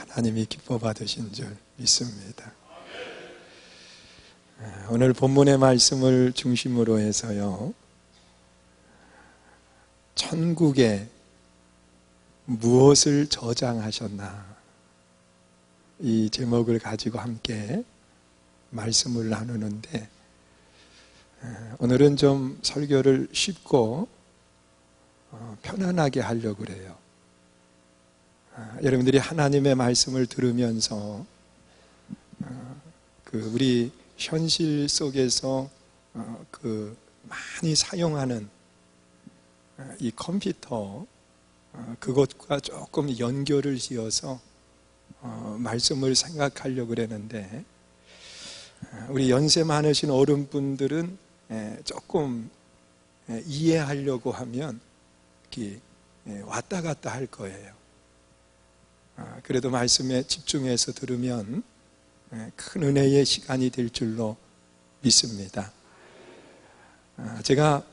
하나님이 기뻐 받으신 줄 믿습니다. 오늘 본문의 말씀을 중심으로 해서요, 천국에 무엇을 저장하셨나, 이 제목을 가지고 함께 말씀을 나누는데, 오늘은 좀 설교를 쉽고 편안하게 하려고 그래요. 여러분들이 하나님의 말씀을 들으면서 우리 현실 속에서 많이 사용하는 이 컴퓨터, 그것과 조금 연결을 지어서 말씀을 생각하려고 그러는데, 우리 연세 많으신 어른분들은 조금 이해하려고 하면 왔다 갔다 할 거예요. 그래도 말씀에 집중해서 들으면 큰 은혜의 시간이 될 줄로 믿습니다. 제가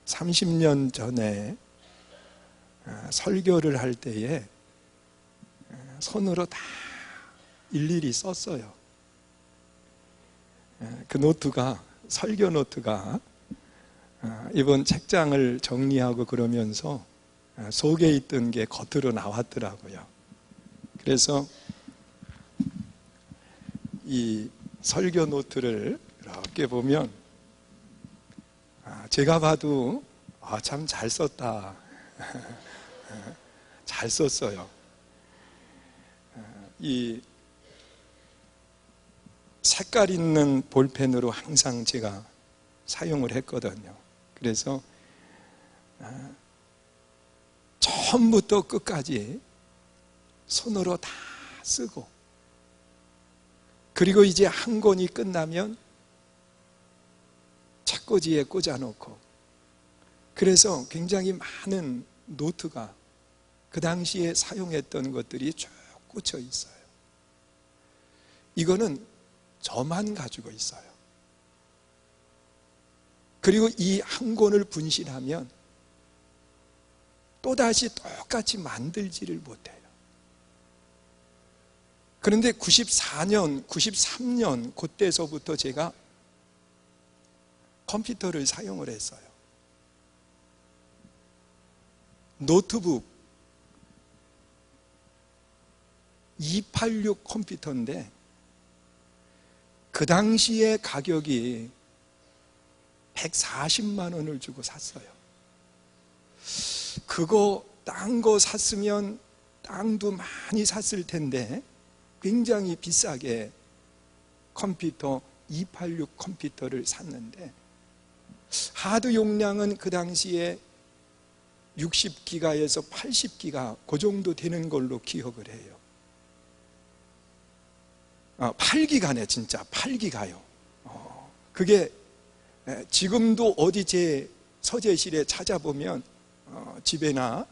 30년 전에 설교를 할 때에 손으로 다 일일이 썼어요. 그 노트가, 설교 노트가 이번 책장을 정리하고 그러면서 속에 있던 게 겉으로 나왔더라고요. 그래서 이 설교 노트를 이렇게 보면 제가 봐도 참 잘 썼다, 잘 썼어요. 이 색깔 있는 볼펜으로 항상 제가 사용을 했거든요. 그래서 처음부터 끝까지 손으로 다 쓰고, 그리고 이제 한 권이 끝나면 책꽂이에 꽂아놓고, 그래서 굉장히 많은 노트가 그 당시에 사용했던 것들이 쭉 꽂혀 있어요. 이거는 저만 가지고 있어요. 그리고 이 한 권을 분실하면 또다시 똑같이 만들지를 못해요. 그런데 94년, 93년 그때서부터 제가 컴퓨터를 사용을 했어요. 노트북 286 컴퓨터인데 그 당시에 가격이 140만 원을 주고 샀어요. 그거 딴 거 샀으면 땅도 많이 샀을 텐데 굉장히 비싸게 컴퓨터 286 컴퓨터를 샀는데, 하드 용량은 그 당시에 60기가에서 80기가 그 정도 되는 걸로 기억을 해요. 8기가네, 진짜 8기가요. 그게 지금도 어디 제 서재실에 찾아보면 집에나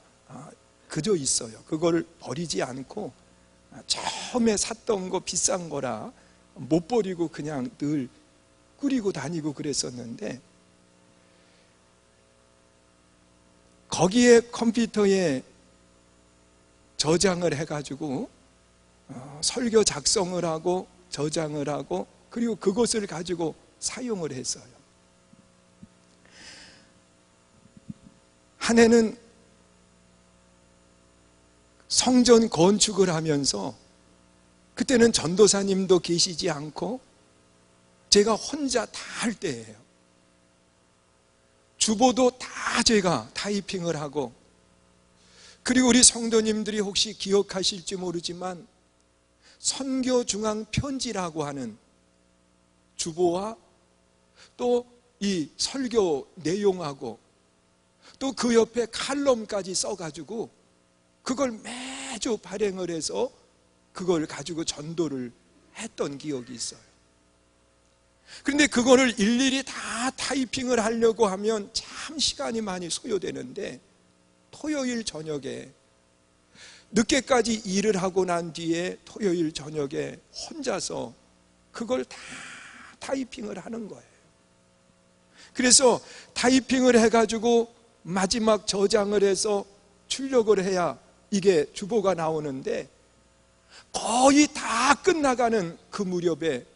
그저 있어요. 그걸 버리지 않고 처음에 샀던 거 비싼 거라 못 버리고 그냥 늘 꾸리고 다니고 그랬었는데, 거기에 컴퓨터에 저장을 해가지고 설교 작성을 하고 저장을 하고, 그리고 그것을 가지고 사용을 했어요. 한 해는 성전 건축을 하면서, 그때는 전도사님도 계시지 않고 제가 혼자 다 할 때예요. 주보도 다 제가 타이핑을 하고, 그리고 우리 성도님들이 혹시 기억하실지 모르지만 선교중앙편지라고 하는 주보와 또 이 설교 내용하고 또 그 옆에 칼럼까지 써가지고 그걸 매주 발행을 해서 그걸 가지고 전도를 했던 기억이 있어요. 그런데 그거를 일일이 다 타이핑을 하려고 하면 참 시간이 많이 소요되는데, 토요일 저녁에 늦게까지 일을 하고 난 뒤에 토요일 저녁에 혼자서 그걸 다 타이핑을 하는 거예요. 그래서 타이핑을 해가지고 마지막 저장을 해서 출력을 해야 이게 주보가 나오는데, 거의 다 끝나가는 그 무렵에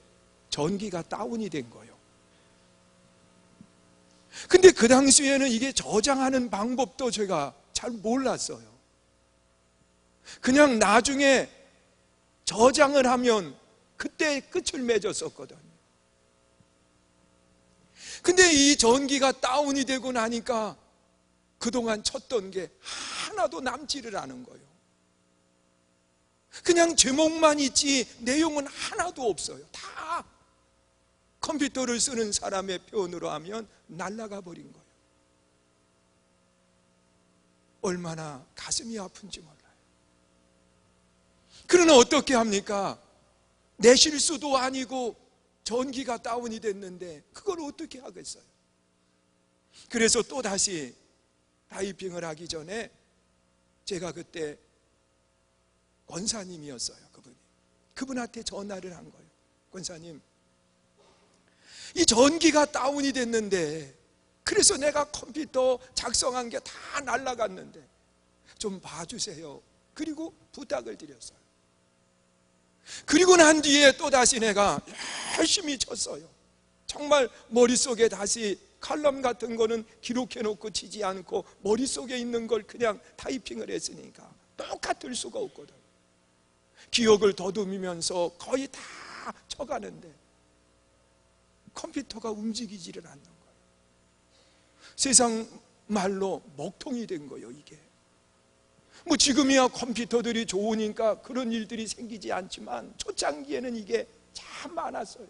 전기가 다운이 된 거예요. 근데 그 당시에는 이게 저장하는 방법도 제가 잘 몰랐어요. 그냥 나중에 저장을 하면 그때 끝을 맺었었거든요. 근데 이 전기가 다운이 되고 나니까 그동안 쳤던 게 하나도 남지를 않은 거예요. 그냥 제목만 있지 내용은 하나도 없어요. 다 컴퓨터를 쓰는 사람의 표현으로 하면 날아가 버린 거예요. 얼마나 가슴이 아픈지 몰라요. 그러나 어떻게 합니까? 내 실수도 아니고 전기가 다운이 됐는데 그걸 어떻게 하겠어요? 그래서 또다시 타이핑을 하기 전에 제가 그때 권사님이었어요. 그분한테 전화를 한 거예요. 권사님, 이 전기가 다운이 됐는데 그래서 내가 컴퓨터 작성한 게 다 날아갔는데 좀 봐주세요. 그리고 부탁을 드렸어요. 그리고 난 뒤에 또다시 내가 열심히 쳤어요. 정말 머릿속에 다시 칼럼 같은 거는 기록해놓고 치지 않고 머릿속에 있는 걸 그냥 타이핑을 했으니까 똑같을 수가 없거든. 기억을 더듬으면서 거의 다 쳐가는데 컴퓨터가 움직이지를 않는 거예요. 세상 말로 먹통이 된 거예요, 이게. 뭐 지금이야 컴퓨터들이 좋으니까 그런 일들이 생기지 않지만 초창기에는 이게 참 많았어요.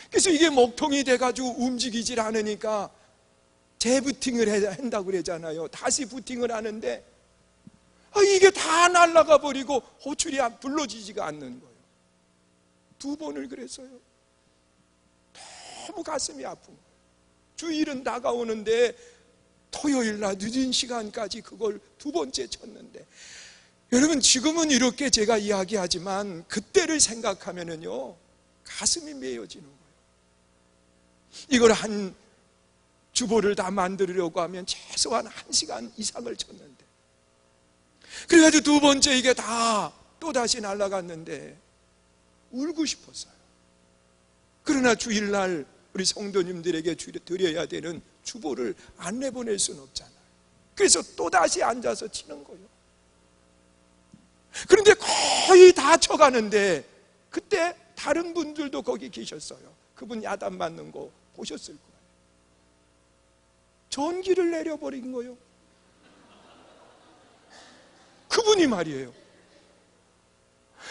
그래서 이게 먹통이 돼가지고 움직이질 않으니까 재부팅을 한다고 그러잖아요. 다시 부팅을 하는데 이게 다 날아가 버리고 호출이 불러지지가 않는 거예요. 2번을 그랬어요. 너무 가슴이 아픈 거예요. 주일은 다가오는데 토요일 날 늦은 시간까지 그걸 2번째 쳤는데, 여러분 지금은 이렇게 제가 이야기하지만 그때를 생각하면은요 가슴이 메어지는 거예요. 이걸 한 주보를 다 만들려고 하면 최소한 1시간 이상을 쳤는데, 그래가지고 2번째 이게 다 또다시 날아갔는데 울고 싶었어요. 그러나 주일날 우리 성도님들에게 드려야 되는 주보를 안 내보낼 수는 없잖아요. 그래서 또다시 앉아서 치는 거예요. 그런데 거의 다 쳐가는데 그때 다른 분들도 거기 계셨어요. 그분 야단 맞는 거 보셨을 거예요. 전기를 내려버린 거예요. 그분이 말이에요.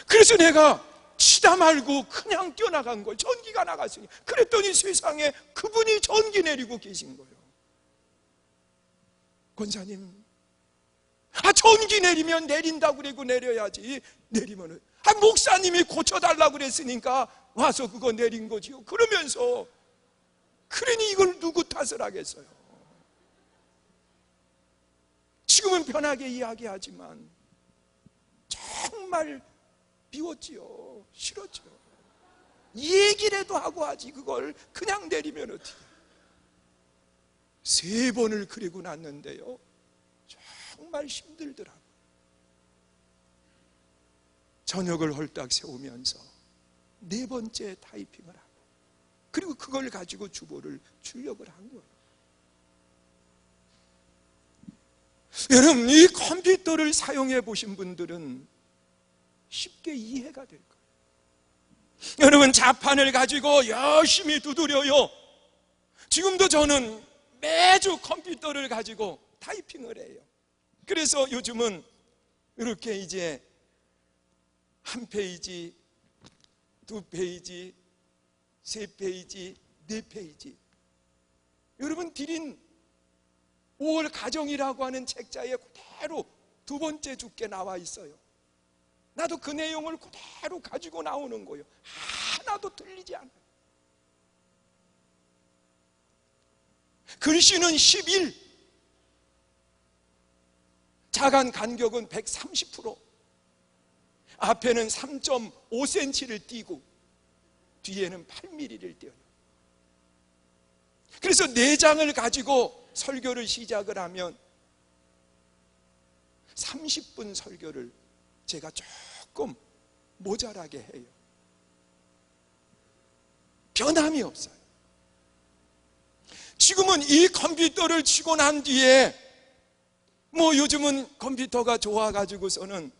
그래서 내가 치다 말고 그냥 뛰어나간 거예요. 전기가 나갔으니. 그랬더니 세상에 그분이 전기 내리고 계신 거예요. 권사님, 전기 내리면 내린다고 그러고 내려야지. 내리면은 목사님이 고쳐달라고 그랬으니까 와서 그거 내린 거지요. 그러면서 그러니 이걸 누구 탓을 하겠어요? 지금은 편하게 이야기하지만 정말 비웠지요. 싫었죠. 얘기라도 하고 하지 그걸 그냥 내리면 어떻게. 3번을 그리고 났는데요 정말 힘들더라고요. 저녁을 홀딱 세우면서 4번째 타이핑을 하고 그리고 그걸 가지고 주보를 출력을 한 거예요. 여러분 이 컴퓨터를 사용해 보신 분들은 쉽게 이해가 될 거예요. 여러분 자판을 가지고 열심히 두드려요. 지금도 저는 매주 컴퓨터를 가지고 타이핑을 해요. 그래서 요즘은 이렇게 이제 1페이지, 2페이지, 3페이지, 4페이지. 여러분 드린 5월 가정이라고 하는 책자에 그대로 2번째 주께 나와 있어요. 나도 그 내용을 그대로 가지고 나오는 거예요. 하나도 틀리지 않아요. 글씨는 11, 자간 간격은 130%, 앞에는 3.5cm를 띄고 뒤에는 8mm를 띄어요. 그래서 4장을 가지고 설교를 시작을 하면 30분 설교를 제가 조금 모자라게 해요. 변함이 없어요. 지금은 이 컴퓨터를 치고 난 뒤에 요즘은 컴퓨터가 좋아가지고서는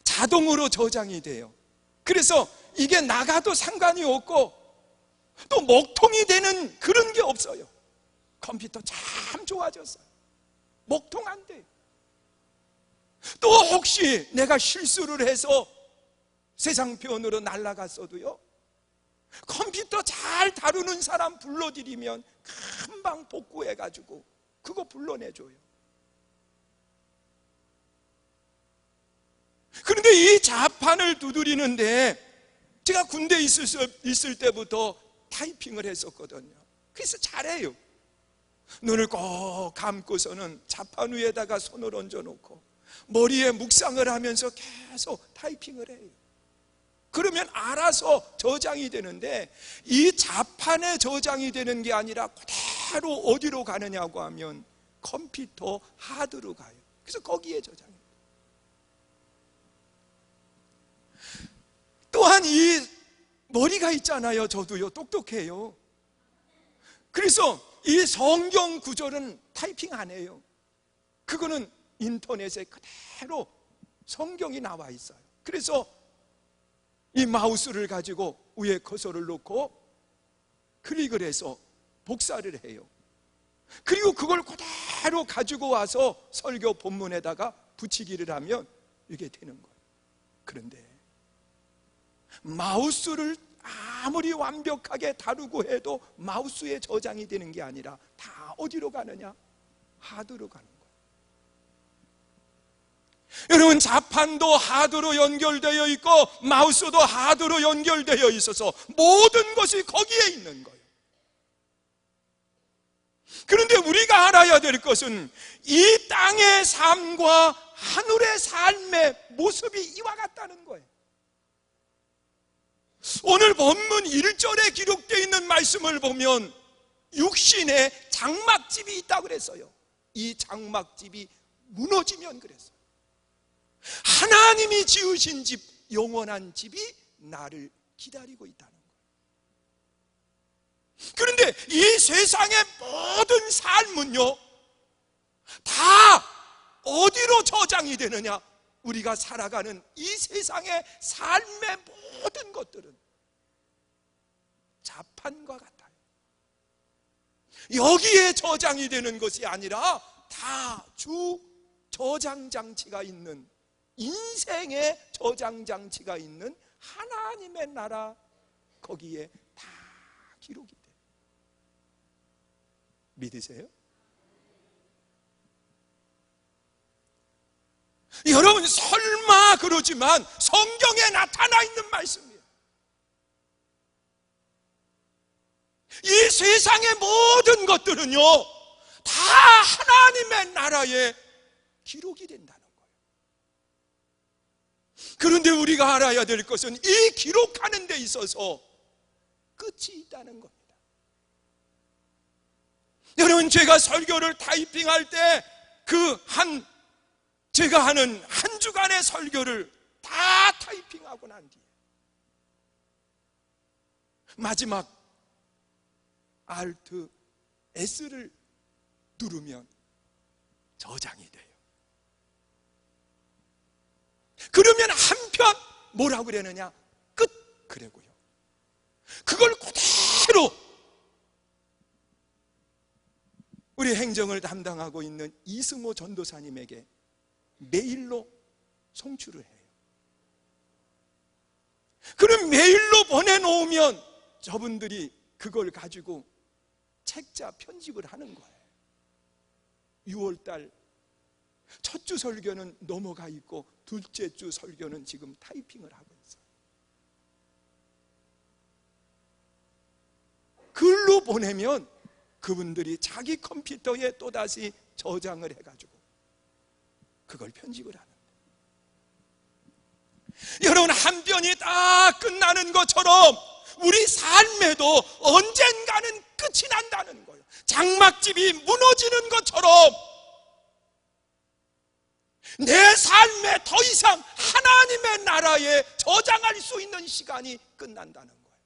자동으로 저장이 돼요. 그래서 이게 나가도 상관이 없고 또 먹통이 되는 그런 게 없어요. 컴퓨터 참 좋아졌어요. 먹통 안 돼요. 또 혹시 내가 실수를 해서 세상편으로 날아갔어도요, 컴퓨터 잘 다루는 사람 불러드리면 금방 복구해가지고 그거 불러내줘요. 그런데 이 자판을 두드리는데 제가 군대에 있을 때부터 타이핑을 했었거든요. 그래서 잘해요. 눈을 꼭 감고서는 자판 위에다가 손을 얹어놓고 머리에 묵상을 하면서 계속 타이핑을 해요. 그러면 알아서 저장이 되는데, 이 자판에 저장이 되는 게 아니라 그대로 어디로 가느냐고 하면 컴퓨터 하드로 가요. 그래서 거기에 저장이 돼요. 또한 이 머리가 있잖아요. 저도요, 똑똑해요. 그래서 이 성경 구절은 타이핑 안 해요. 그거는 인터넷에 그대로 성경이 나와 있어요. 그래서 이 마우스를 가지고 위에 커서를 놓고 클릭을 해서 복사를 해요. 그리고 그걸 그대로 가지고 와서 설교 본문에다가 붙이기를 하면 이게 되는 거예요. 그런데 마우스를 아무리 완벽하게 다루고 해도 마우스에 저장이 되는 게 아니라 다 어디로 가느냐? 하드로 가는 거예요. 여러분, 자판도 하드로 연결되어 있고 마우스도 하드로 연결되어 있어서 모든 것이 거기에 있는 거예요. 그런데 우리가 알아야 될 것은 이 땅의 삶과 하늘의 삶의 모습이 이와 같다는 거예요. 오늘 본문 1절에 기록되어 있는 말씀을 보면 육신에 장막집이 있다고 그랬어요. 이 장막집이 무너지면 그랬어요. 하나님이 지으신 집, 영원한 집이 나를 기다리고 있다는 거예요. 그런데 이 세상의 모든 삶은요, 다 어디로 저장이 되느냐? 우리가 살아가는 이 세상의 삶의 모든 것들은 자판과 같아요. 여기에 저장이 되는 것이 아니라 다 주 저장장치가 있는, 인생의 저장장치가 있는 하나님의 나라, 거기에 다 기록이 돼요. 믿으세요? 여러분, 설마 그러지만 성경에 나타나 있는 말씀이에요. 이 세상의 모든 것들은요, 다 하나님의 나라에 기록이 된다는 거예요. 그런데 우리가 알아야 될 것은 이 기록하는 데 있어서 끝이 있다는 겁니다. 여러분, 제가 설교를 타이핑할 때 제가 하는 한 주간의 설교를 다 타이핑하고 난 뒤에 마지막 Alt S를 누르면 저장이 돼요. 그러면 한편 뭐라고 그러느냐? 끝 그래고요. 그걸 그대로 우리 행정을 담당하고 있는 이승호 전도사님에게 메일로 송출을 해요. 그럼 메일로 보내놓으면 저분들이 그걸 가지고 책자 편집을 하는 거예요. 6월달 첫 주 설교는 넘어가 있고 둘째 주 설교는 지금 타이핑을 하고 있어요. 글로 보내면 그분들이 자기 컴퓨터에 또다시 저장을 해가지고 그걸 편집을 하는데, 여러분, 한 편이 다 끝나는 것처럼 우리 삶에도 언젠가는 끝이 난다는 거예요. 장막집이 무너지는 것처럼 내 삶에 더 이상 하나님의 나라에 저장할 수 있는 시간이 끝난다는 거예요.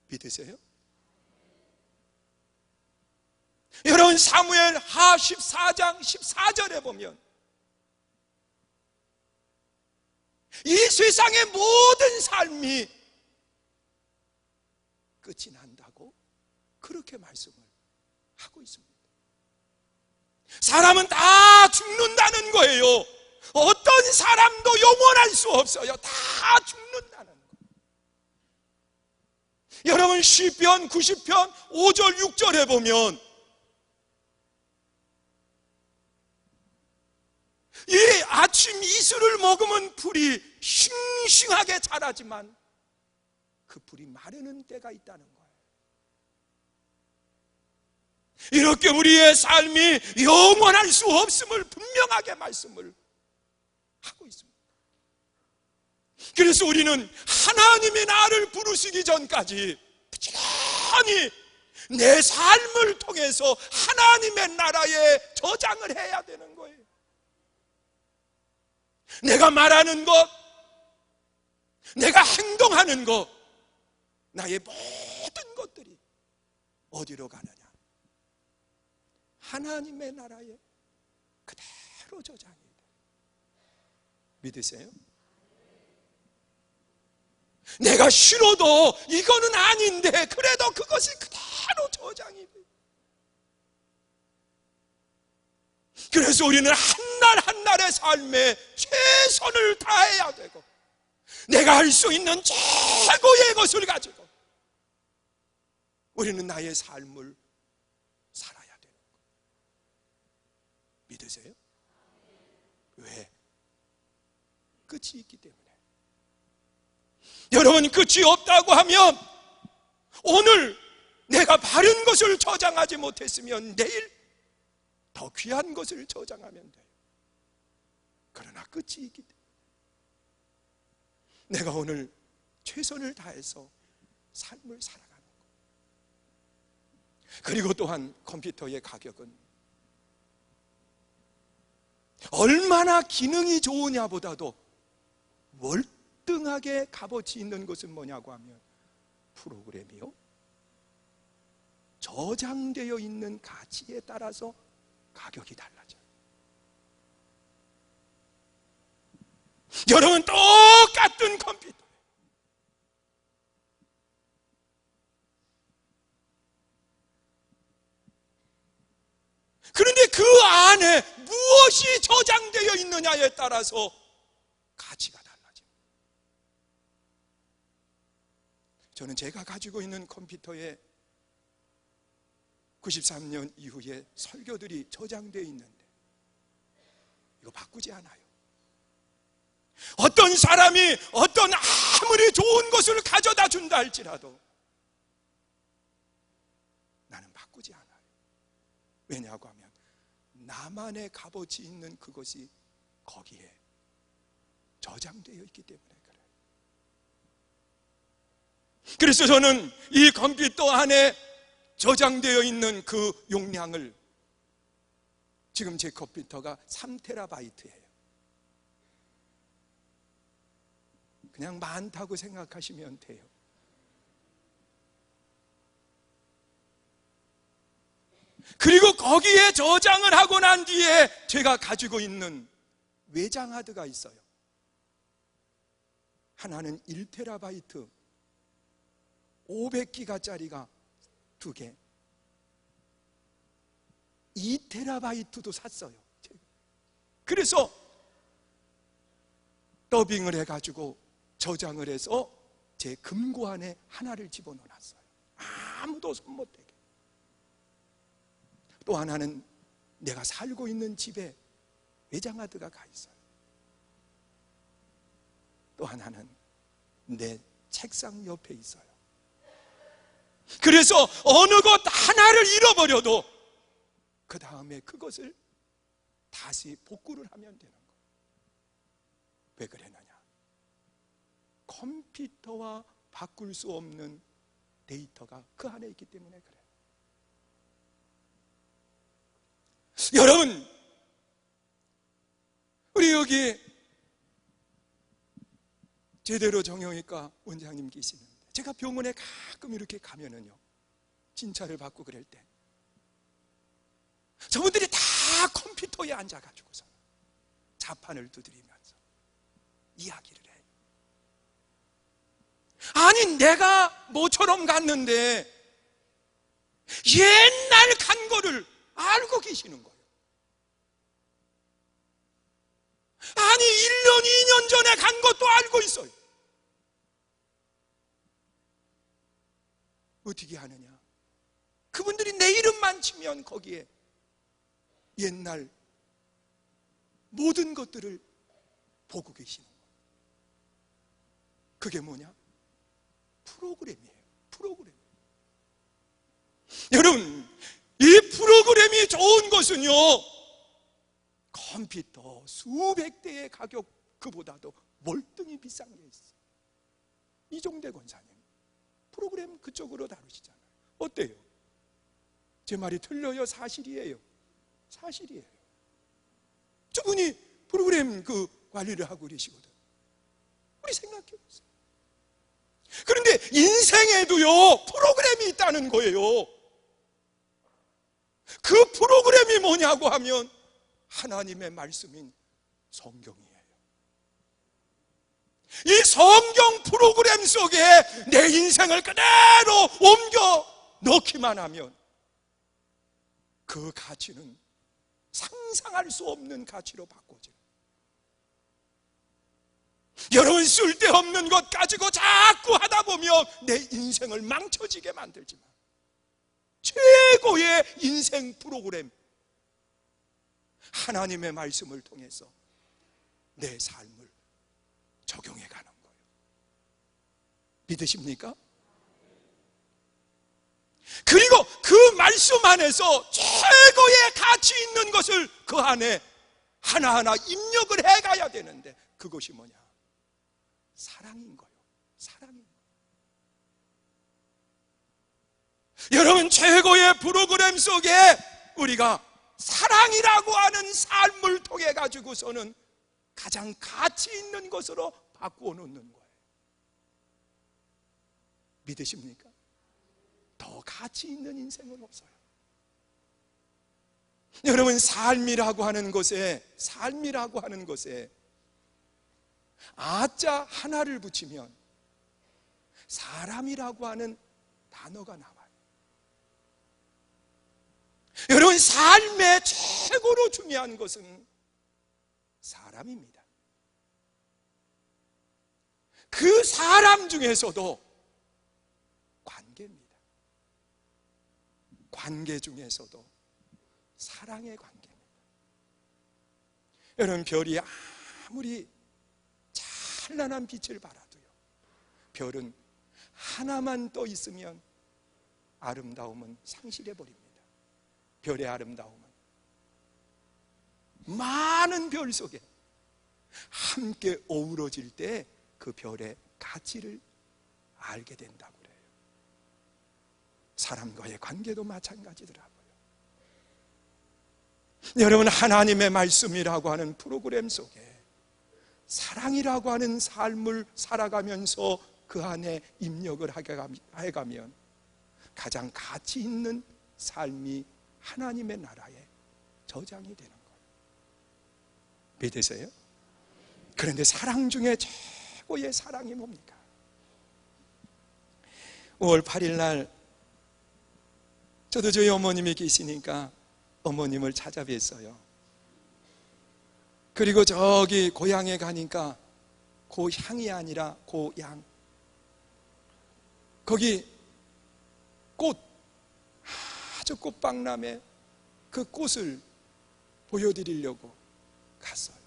믿으세요? 여러분, 사무엘 하 14장 14절에 보면 이 세상의 모든 삶이 끝이 난다고 그렇게 말씀을 하고 있습니다. 사람은 다 죽는다는 거예요. 어떤 사람도 영원할 수 없어요. 다 죽는다는 거예요. 여러분, 시편 90편 5절 6절에 보면 이 아침 이슬을 먹으면 풀이 싱싱하게 자라지만 그 풀이 마르는 때가 있다는 거예요. 이렇게 우리의 삶이 영원할 수 없음을 분명하게 말씀을 하고 있습니다. 그래서 우리는 하나님이 나를 부르시기 전까지 부지런히 내 삶을 통해서 하나님의 나라에 저장을 해야 되는 거예요. 내가 말하는 것, 내가 행동하는 것, 나의 모든 것들이 어디로 가느냐? 하나님의 나라에 그대로 저장이 돼요. 믿으세요? 내가 싫어도 이거는 아닌데 그래도 그것이 그대로 저장이 돼요. 그래서 우리는 한날 한날의 삶에 최선을 다해야 되고 내가 할 수 있는 최고의 것을 가지고 우리는 나의 삶을 살아야 되는 거예요. 믿으세요? 왜? 끝이 있기 때문에. 여러분, 끝이 없다고 하면 오늘 내가 바른 것을 저장하지 못했으면 내일 더 귀한 것을 저장하면 돼요. 그러나 끝이 있기 때문에 내가 오늘 최선을 다해서 삶을 살아가는 것. 그리고 또한 컴퓨터의 가격은 얼마나 기능이 좋으냐보다도 월등하게 값어치 있는 것은 뭐냐고 하면 프로그램이요, 저장되어 있는 가치에 따라서 가격이 달라져요. 여러분, 똑같은 컴퓨터, 그런데 그 안에 무엇이 저장되어 있느냐에 따라서 가치가 달라집니다. 저는 제가 가지고 있는 컴퓨터에 93년 이후에 설교들이 저장되어 있는데 이거 바꾸지 않아요. 어떤 사람이 어떤 아무리 좋은 것을 가져다 준다 할지라도 나는 바꾸지 않아요. 왜냐고 하면 나만의 값어치 있는 그것이 거기에 저장되어 있기 때문에 그래요. 그래서 저는 이 컴퓨터 안에 저장되어 있는 그 용량을, 지금 제 컴퓨터가 3TB예요. 그냥 많다고 생각하시면 돼요. 그리고 거기에 저장을 하고 난 뒤에 제가 가지고 있는 외장 하드가 있어요. 하나는 1TB 500기가짜리가 2개, 2TB도 샀어요. 그래서 더빙을 해가지고 저장을 해서 제 금고 안에 하나를 집어넣어놨어요. 아무도 손 못 대게. 또 하나는 내가 살고 있는 집에 외장하드가 가 있어요. 또 하나는 내 책상 옆에 있어요. 그래서 어느 것 하나를 잃어버려도 그 다음에 그것을 다시 복구를 하면 되는 거예요. 왜 그러느냐? 컴퓨터와 바꿀 수 없는 데이터가 그 안에 있기 때문에 그래요. 여러분, 여기 제대로 정형외과 원장님 계시는데, 제가 병원에 가끔 이렇게 가면은요, 진찰을 받고 그럴 때 저분들이 다 컴퓨터에 앉아가지고서 자판을 두드리면서 이야기를 해요. 아니, 내가 모처럼 갔는데 옛날 간 거를 알고 계시는 거예요. 아니, 1년, 2년 전에 간 것도 알고 있어요. 어떻게 하느냐? 그분들이 내 이름만 치면 거기에 옛날 모든 것들을 보고 계시는 거예요. 그게 뭐냐? 프로그램이에요. 프로그램. 여러분, 이 프로그램이 좋은 것은요, 컴퓨터 수백 대의 가격 그보다도 월등히 비싼 게 있어요. 이종대 권사님 프로그램 그쪽으로 다루시잖아요. 어때요? 제 말이 틀려요? 사실이에요. 사실이에요. 저분이 프로그램 그 관리를 하고 계시거든. 우리 생각해 보세요. 그런데 인생에도요, 프로그램이 있다는 거예요. 그 프로그램이 뭐냐고 하면 하나님의 말씀인 성경이에요. 이 성경 프로그램 속에 내 인생을 그대로 옮겨 넣기만 하면 그 가치는 상상할 수 없는 가치로 바꿔져요. 여러분, 쓸데없는 것 가지고 자꾸 하다 보면 내 인생을 망쳐지게 만들지만 최고의 인생 프로그램, 하나님의 말씀을 통해서 내 삶을 적용해 가는 거예요. 믿으십니까? 그리고 그 말씀 안에서 최고의 가치 있는 것을 그 안에 하나하나 입력을 해 가야 되는데, 그것이 뭐냐? 사랑인 거예요. 사랑인 거예요. 여러분, 최고의 프로그램 속에 우리가 사랑이라고 하는 삶을 통해 가지고서는 가장 가치 있는 것으로 바꾸어 놓는 거예요. 믿으십니까? 더 가치 있는 인생은 없어요. 여러분, 삶이라고 하는 것에 아자 하나를 붙이면 사람이라고 하는 단어가 나와요. 여러분, 삶의 최고로 중요한 것은 사람입니다. 그 사람 중에서도 관계입니다. 관계 중에서도 사랑의 관계입니다. 여러분, 별이 아무리 찬란한 빛을 발하도요, 별은 하나만 떠 있으면 아름다움은 상실해 버립니다. 별의 아름다움은 많은 별 속에 함께 어우러질 때 그 별의 가치를 알게 된다고 그래요. 사람과의 관계도 마찬가지더라고요. 여러분, 하나님의 말씀이라고 하는 프로그램 속에 사랑이라고 하는 삶을 살아가면서 그 안에 입력을 해가면 가장 가치 있는 삶이 하나님의 나라에 저장이 되는 거예요. 믿으세요? 그런데 사랑 중에 최고의 사랑이 뭡니까? 5월 8일 날 저도 저희 어머님이 계시니까 어머님을 찾아뵀어요. 그리고 저기 고향에 가니까 고향이 아니라 고양, 거기 꽃, 아주 꽃박람회 그 꽃을 보여드리려고 갔어요.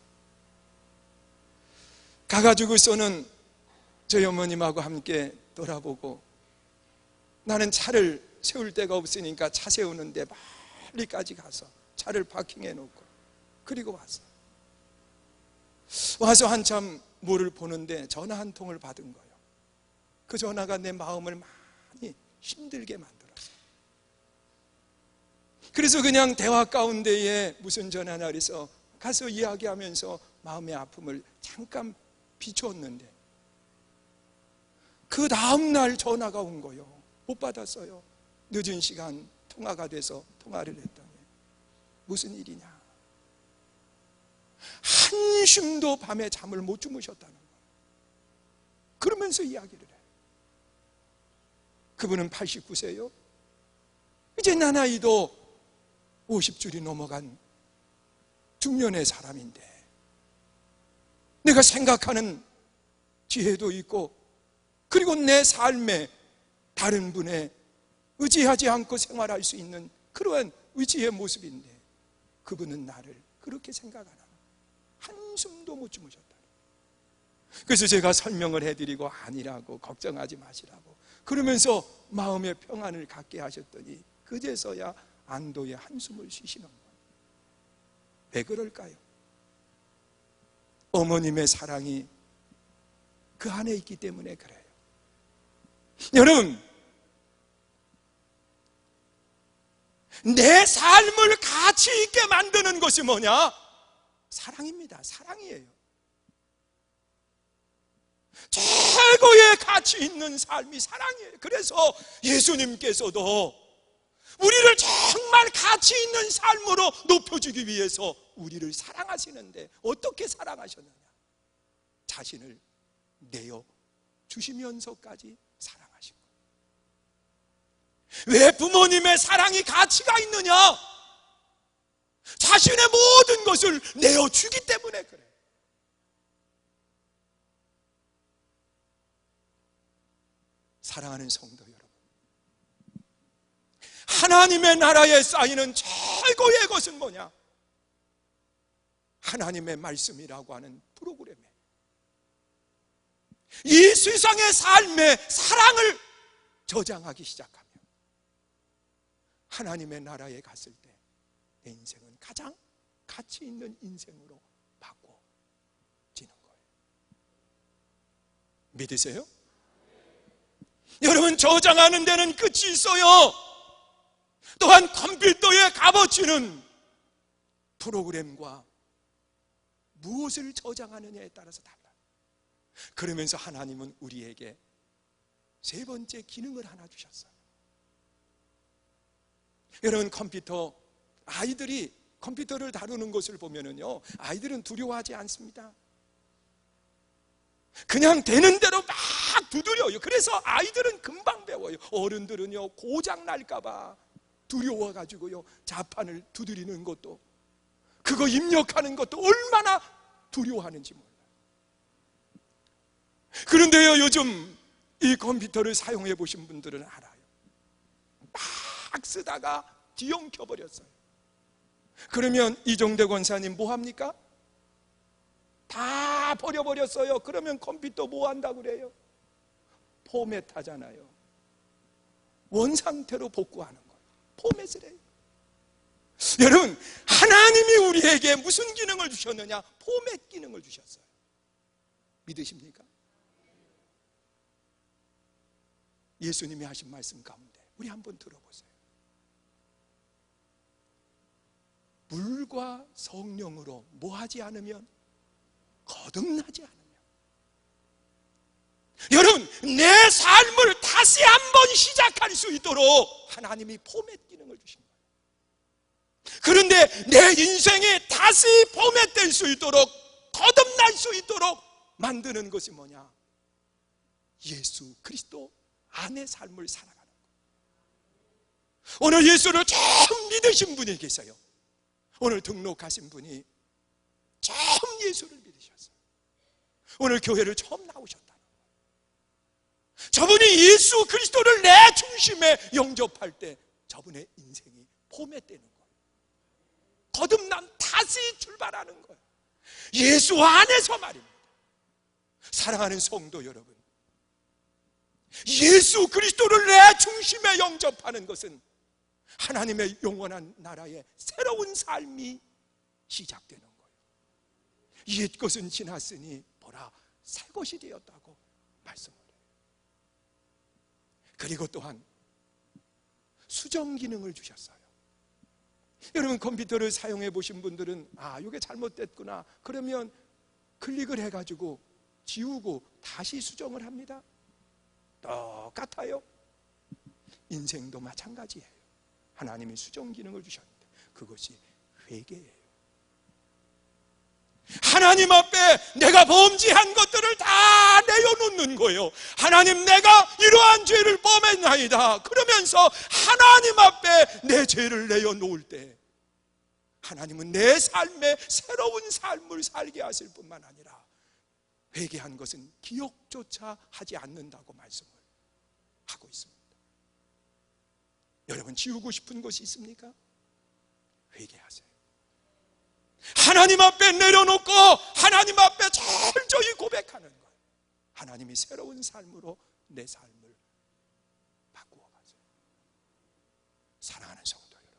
가가지고서는 저희 어머님하고 함께 돌아보고, 나는 차를 세울 데가 없으니까 차 세우는데 멀리까지 가서 차를 파킹해 놓고 그리고 와서 한참 뭐를 보는데 전화 한 통을 받은 거예요. 그 전화가 내 마음을 많이 힘들게 만들었어요. 그래서 그냥 대화 가운데에 무슨 전화냐 그래서 가서 이야기하면서 마음의 아픔을 잠깐 비추었는데 그 다음날 전화가 온 거요. 못 받았어요. 늦은 시간 통화가 돼서 통화를 했더니 무슨 일이냐, 한숨도 밤에 잠을 못 주무셨다는 거예요. 그러면서 이야기를 해요. 그분은 89세요. 이제 나나이도 50줄이 넘어간 중년의 사람인데 내가 생각하는 지혜도 있고 그리고 내 삶에 다른 분에 의지하지 않고 생활할 수 있는 그러한 의지의 모습인데 그분은 나를 그렇게 생각 안 하고 한숨도 못 주무셨다. 그래서 제가 설명을 해드리고 아니라고, 걱정하지 마시라고 그러면서 마음의 평안을 갖게 하셨더니 그제서야 안도의 한숨을 쉬시는 거예요. 왜 그럴까요? 어머님의 사랑이 그 안에 있기 때문에 그래요. 여러분, 내 삶을 가치 있게 만드는 것이 뭐냐? 사랑입니다. 사랑이에요. 최고의 가치 있는 삶이 사랑이에요. 그래서 예수님께서도 우리를 정말 가치 있는 삶으로 높여주기 위해서 우리를 사랑하시는데 어떻게 사랑하셨느냐? 자신을 내어 주시면서까지 사랑하신 거예요. 왜 부모님의 사랑이 가치가 있느냐? 자신의 모든 것을 내어주기 때문에 그래요. 사랑하는 성도 여러분, 하나님의 나라에 쌓이는 최고의 것은 뭐냐? 하나님의 말씀이라고 하는 프로그램에 이 세상의 삶의 사랑을 저장하기 시작하면 하나님의 나라에 갔을 때 내 인생은 가장 가치 있는 인생으로 바꿔지는 거예요. 믿으세요? 여러분, 저장하는 데는 끝이 있어요. 또한 컴퓨터의 값어치는 프로그램과 무엇을 저장하느냐에 따라서 달라요. 그러면서 하나님은 우리에게 세 번째 기능을 하나 주셨어요. 여러분, 아이들이 컴퓨터를 다루는 것을 보면은요, 아이들은 두려워하지 않습니다. 그냥 되는 대로 막 두드려요. 그래서 아이들은 금방 배워요. 어른들은요, 고장 날까봐 두려워가지고요, 자판을 두드리는 것도, 그거 입력하는 것도 얼마나 두려워하는지 몰라요. 그런데요, 요즘 이 컴퓨터를 사용해 보신 분들은 알아요. 막 쓰다가 뒤엉켜버렸어요. 그러면 이종대 권사님 뭐 합니까? 다 버려버렸어요. 그러면 컴퓨터 뭐 한다고 그래요? 포맷 하잖아요. 원상태로 복구하는 거예요. 포맷을 해요. 여러분, 하나님이 우리에게 무슨 기능을 주셨느냐? 포맷 기능을 주셨어요. 믿으십니까? 예수님이 하신 말씀 가운데 우리 한번 들어보세요. 물과 성령으로 뭐 하지 않으면? 거듭나지 않으면. 여러분, 내 삶을 다시 한번 시작할 수 있도록 하나님이 포맷 기능을 주신 거예요. 그런데 내 인생이 다시 포맷될 수 있도록, 거듭날 수 있도록 만드는 것이 뭐냐? 예수 그리스도 안의 삶을 살아가는 거예요. 오늘 예수를 처음 믿으신 분이 계세요. 오늘 등록하신 분이 처음 예수를 믿으셨어요. 오늘 교회를 처음 나오셨다는 거예요. 저분이 예수 그리스도를 내 중심에 영접할 때 저분의 인생이 포맷되는 거예요. 거듭남, 다시 출발하는 거예요. 예수 안에서 말입니다. 사랑하는 성도 여러분, 예수 그리스도를 내 중심에 영접하는 것은 하나님의 영원한 나라의 새로운 삶이 시작되는 거예요. 옛 것은 지났으니 보라, 새 것이 되었다고 말씀을 해요. 그리고 또한 수정 기능을 주셨어요. 여러분, 컴퓨터를 사용해 보신 분들은 이게 잘못됐구나, 그러면 클릭을 해가지고 지우고 다시 수정을 합니다. 똑같아요. 인생도 마찬가지예요. 하나님이 수정 기능을 주셨는데 그것이 회개예요. 하나님 앞에 내가 범죄한 것들을 다 내어놓는 거예요. 하나님, 내가 이러한 죄를 범했나이다 그러면서 하나님 앞에 내 죄를 내어놓을 때 하나님은 내 삶에 새로운 삶을 살게 하실 뿐만 아니라 회개한 것은 기억조차 하지 않는다고 말씀을 하고 있습니다. 여러분, 지우고 싶은 것이 있습니까? 회개하세요. 하나님 앞에 내려놓고 하나님 앞에 철저히 고백하는 것. 하나님이 새로운 삶으로 내 삶을 바꾸어 가세요. 사랑하는 성도 여러분,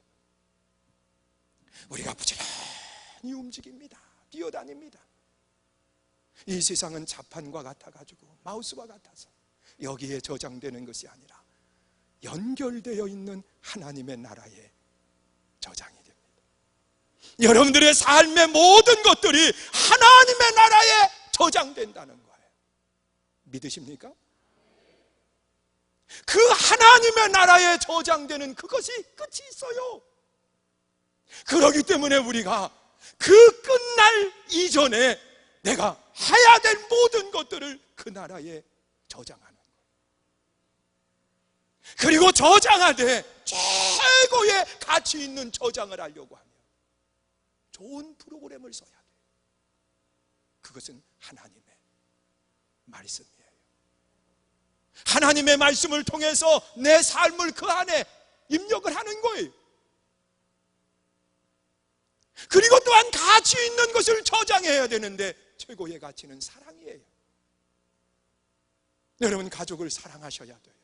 우리가 부지런히 움직입니다. 뛰어다닙니다. 이 세상은 자판과 같아가지고 마우스와 같아서 여기에 저장되는 것이 아니라 연결되어 있는 하나님의 나라에 저장이 됩니다. 여러분들의 삶의 모든 것들이 하나님의 나라에 저장된다는 거예요. 믿으십니까? 그 하나님의 나라에 저장되는 그것이 끝이 있어요. 그렇기 때문에 우리가 그 끝날 이전에 내가 해야 될 모든 것들을 그 나라에 저장하는 거예요. 그리고 저장하되 최고의 가치 있는 저장을 하려고 하면 좋은 프로그램을 써야 돼요. 그것은 하나님의 말씀이에요. 하나님의 말씀을 통해서 내 삶을 그 안에 입력을 하는 거예요. 그리고 또한 가치 있는 것을 저장해야 되는데 최고의 가치는 사랑이에요. 여러분, 가족을 사랑하셔야 돼요.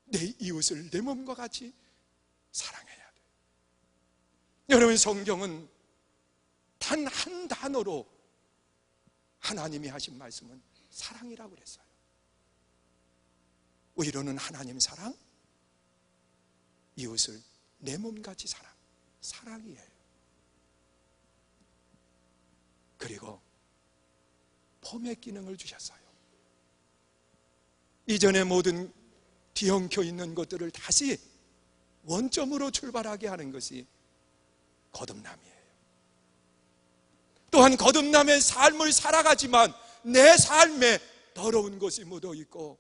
내 이웃을 내 몸과 같이 사랑해야 돼요. 여러분, 성경은 단 한 단어로 하나님이 하신 말씀은 사랑이라고 그랬어요. 의로는 하나님 사랑, 이웃을 내 몸같이 사랑, 사랑이에요. 그리고 포맷 기능을 주셨어요. 이전의 모든 뒤엉켜 있는 것들을 다시 원점으로 출발하게 하는 것이 거듭남이에요. 또한 거듭남의 삶을 살아가지만 내 삶에 더러운 것이 묻어 있고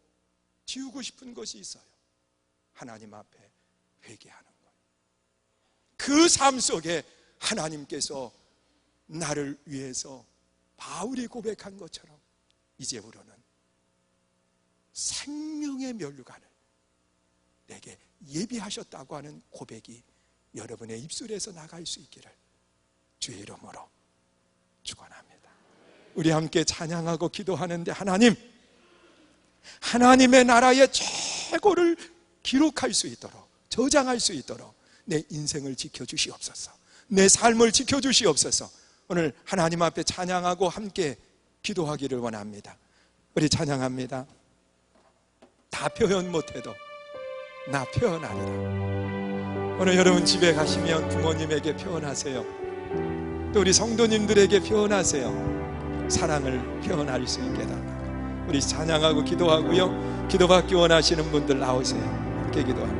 지우고 싶은 것이 있어요. 하나님 앞에 회개하는 것. 그 삶 속에 하나님께서 나를 위해서 바울이 고백한 것처럼 이제부터는 생명의 면류관을 내게 예비하셨다고 하는 고백이 여러분의 입술에서 나갈 수 있기를 주의 이름으로 축원합니다. 우리 함께 찬양하고 기도하는데, 하나님의 나라의 최고를 기록할 수 있도록, 저장할 수 있도록 내 인생을 지켜주시옵소서. 내 삶을 지켜주시옵소서. 오늘 하나님 앞에 찬양하고 함께 기도하기를 원합니다. 우리 찬양합니다. 다 표현 못해도 나 표현하리라. 오늘 여러분 집에 가시면 부모님에게 표현하세요. 또 우리 성도님들에게 표현하세요. 사랑을 표현할 수 있게 해달라고. 우리 찬양하고 기도하고요. 기도받기 원하시는 분들 나오세요. 함께 기도합니다.